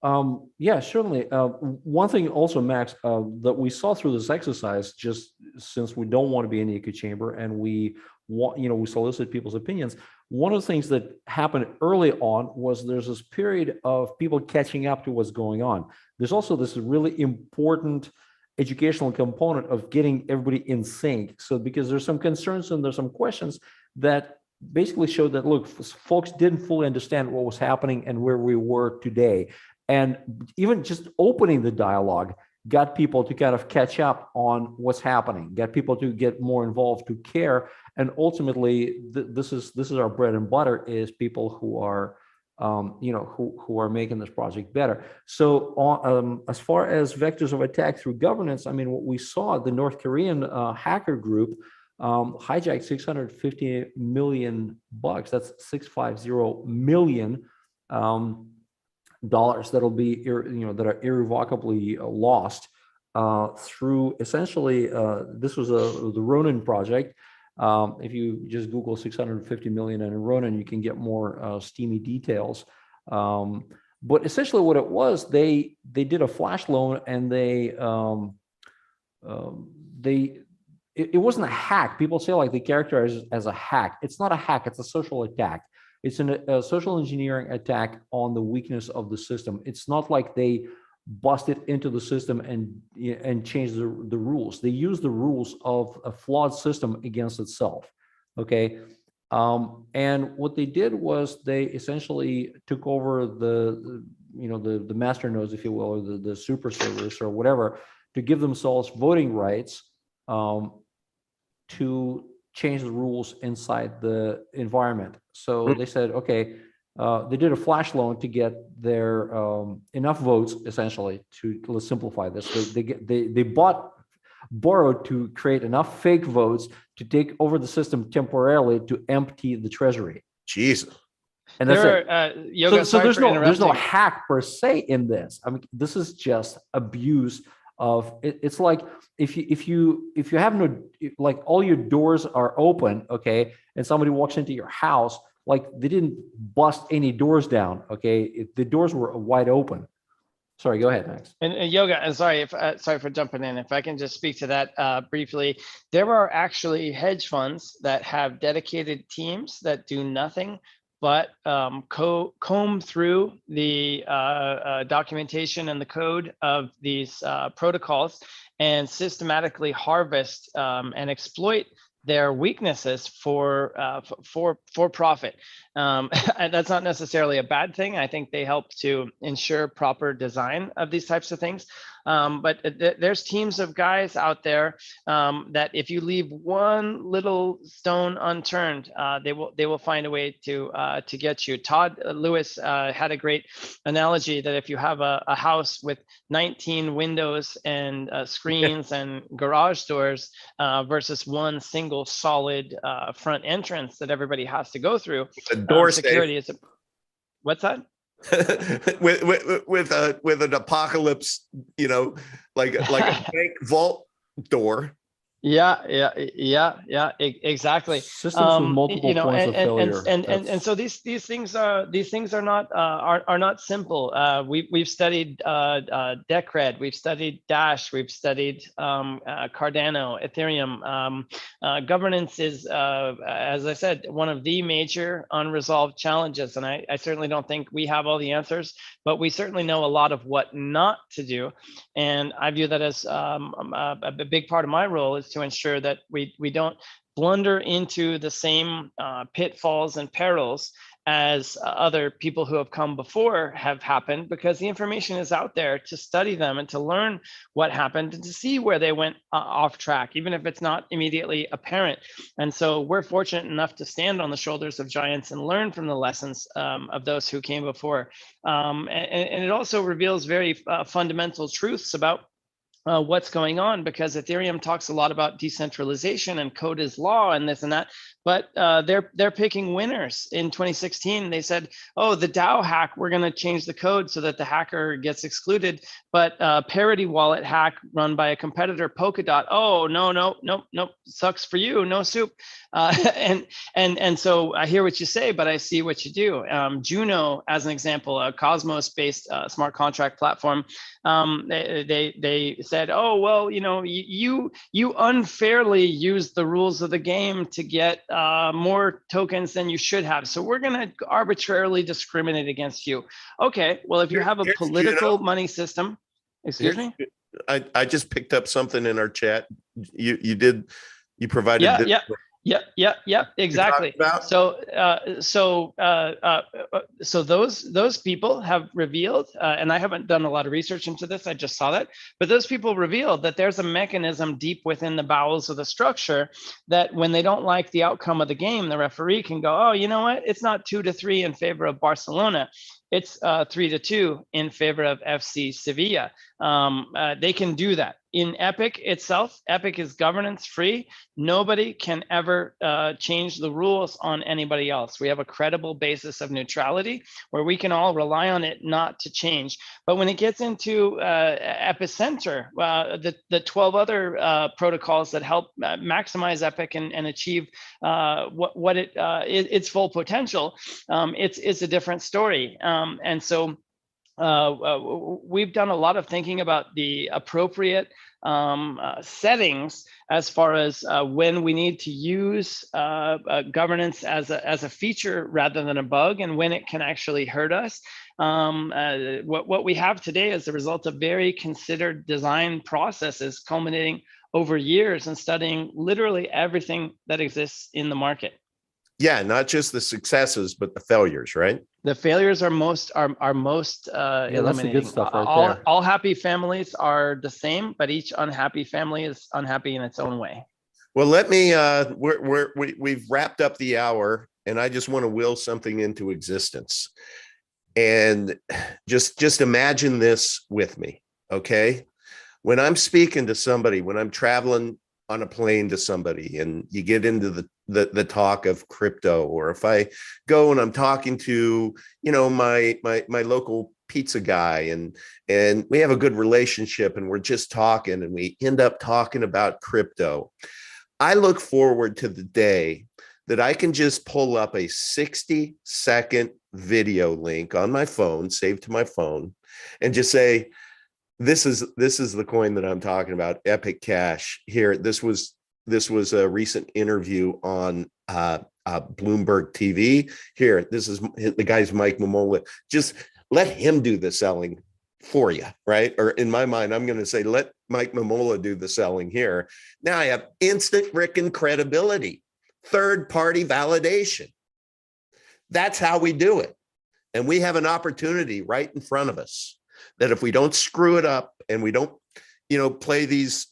Yeah, certainly. One thing also, Max, that we saw through this exercise, just since we don't want to be an echo chamber and we want, we solicit people's opinions. One of the things that happened early on was there's this period of people catching up to what's going on. There's also this really important educational component of getting everybody in sync. So because there's some concerns and there's some questions that basically showed that, look, folks didn't fully understand what was happening and where we were today. And even just opening the dialogue got people to kind of catch up on what's happening, got people to get more involved, to care. And ultimately, this is our bread and butter, is people who are, who are making this project better. So as far as vectors of attack through governance, I mean, what we saw, the North Korean hacker group hijacked $650 million. That's 650 million dollars that'll be that are irrevocably lost through essentially this was the Ronin project. If you just Google 650 million and Ronin, you can get more steamy details. But essentially, what it was, they did a flash loan, and it wasn't a hack. People say like they characterize it as a hack. It's not a hack. It's a social attack. It's a social engineering attack on the weakness of the system. It's not like they busted into the system and changed the rules. They used the rules of a flawed system against itself. Okay, and what they did was they essentially took over the master nodes, if you will, or the super servers or whatever, to give themselves voting rights to change the rules inside the environment. So they said, okay, they did a flash loan to get their enough votes, essentially, to, let's simplify this. They borrowed to create enough fake votes to take over the system temporarily to empty the treasury. Jesus. And that's it. Yoga, so there's no hack per se in this. I mean, this is just abuse of it. It's like if you have no, like, all your doors are open, okay, and somebody walks into your house, like, they didn't bust any doors down, okay, the doors were wide open. Sorry, go ahead, Max. And Yoga, and sorry for jumping in. If I can just speak to that briefly, there are actually hedge funds that have dedicated teams that do nothing but comb through the documentation and the code of these protocols and systematically harvest and exploit their weaknesses for profit. And that's not necessarily a bad thing. I think they help to ensure proper design of these types of things. But there's teams of guys out there that if you leave one little stone unturned, they will find a way to get you. Todd Lewis had a great analogy that if you have a house with 19 windows and screens and garage doors versus one single solid front entrance that everybody has to go through, door security is what's that? with an apocalypse, like a bank vault door, Exactly. Systems with multiple You know, points of failure. and so these things are not are not simple. We've studied Decred, we've studied Dash, we've studied Cardano, Ethereum. Governance is, as I said, one of the major unresolved challenges, and I certainly don't think we have all the answers, but we certainly know a lot of what not to do. And I view that as a big part of my role is to ensure that we don't blunder into the same pitfalls and perils as other people who have come before have happened, because the information is out there to study them and to learn what happened and to see where they went off track, even if it's not immediately apparent. And so we're fortunate enough to stand on the shoulders of giants and learn from the lessons of those who came before. And it also reveals very fundamental truths about what's going on, because Ethereum talks a lot about decentralization and code is law and this and that, but they're picking winners. In 2016, they said, "Oh, the DAO hack, we're going to change the code so that the hacker gets excluded." But parity wallet hack run by a competitor, Polkadot, "Oh, no, sucks for you, no soup." And so I hear what you say, but I see what you do. Juno, as an example, a Cosmos-based smart contract platform, they said, "Oh, well, you know, you unfairly used the rules of the game to get more tokens than you should have, so we're going to arbitrarily discriminate against you." Okay, well, if you have a political money system, excuse me, I just picked up something in our chat. You provided exactly. So those people have revealed, and I haven't done a lot of research into this, I just saw that, but those people revealed that there's a mechanism deep within the bowels of the structure that when they don't like the outcome of the game, the referee can go, "Oh, you know what? It's not 2-3 in favor of Barcelona. It's 3-2 in favor of FC Sevilla." They can do that. In Epic itself, Epic is governance free. Nobody can ever change the rules on anybody else. We have a credible basis of neutrality where we can all rely on it not to change. But when it gets into Epicenter, the 12 other protocols that help maximize Epic and achieve its full potential, it's a different story. And so we've done a lot of thinking about the appropriate settings as far as when we need to use governance as a feature rather than a bug, and when it can actually hurt us. What we have today is the result of very considered design processes culminating over years and studying literally everything that exists in the market. Yeah, not just the successes, but the failures, right? The failures are most illuminating. That's the good stuff right there. All happy families are the same, but each unhappy family is unhappy in its own way. Well, let me. We've wrapped up the hour, and I just want to will something into existence. And just imagine this with me, okay? When I'm speaking to somebody, when I'm traveling on a plane to somebody, and you get into the talk of crypto, or if I go and I'm talking to, you know, my local pizza guy, and we have a good relationship, and we're just talking, and we end up talking about crypto, I look forward to the day that I can just pull up a 60-second video link on my phone, saved to my phone, and just say, this is the coin that I'm talking about, Epic Cash. Here, this was a recent interview on Bloomberg TV. Here, this is the guy's Mike Mamola. Just let him do the selling for you, right? Or in my mind, I'm going to say, let Mike Mamola do the selling here. Now I have instant frickin' credibility, third-party validation. That's how we do it. And we have an opportunity right in front of us that if we don't screw it up and we don't, you know, play these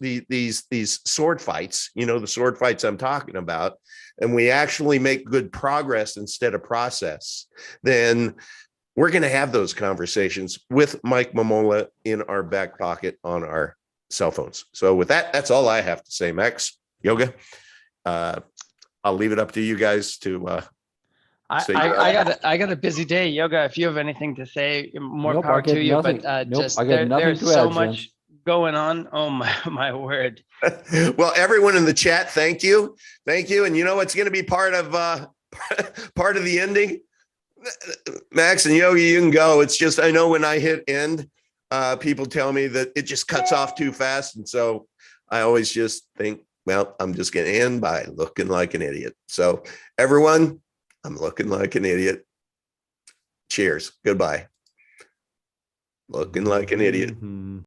sword fights, you know, the sword fights I'm talking about, and we actually make good progress instead of process, then we're going to have those conversations with Mike Mamola in our back pocket on our cell phones. So with that, that's all I have to say, Max, Yoga. I'll leave it up to you guys to I got a busy day, Yoga. If you have anything to say, more power to you. Nothing. But I got nothing there's to so add, much going on. Oh my word. Well, everyone in the chat, thank you. Thank you. And you know what's going to be part of part of the ending? Max and Yogi, you can go. It's just, I know when I hit end, people tell me that it just cuts off too fast. And so I always just think, well, I'm just going to end by looking like an idiot. So everyone, I'm looking like an idiot. Cheers. Goodbye. Looking like an idiot.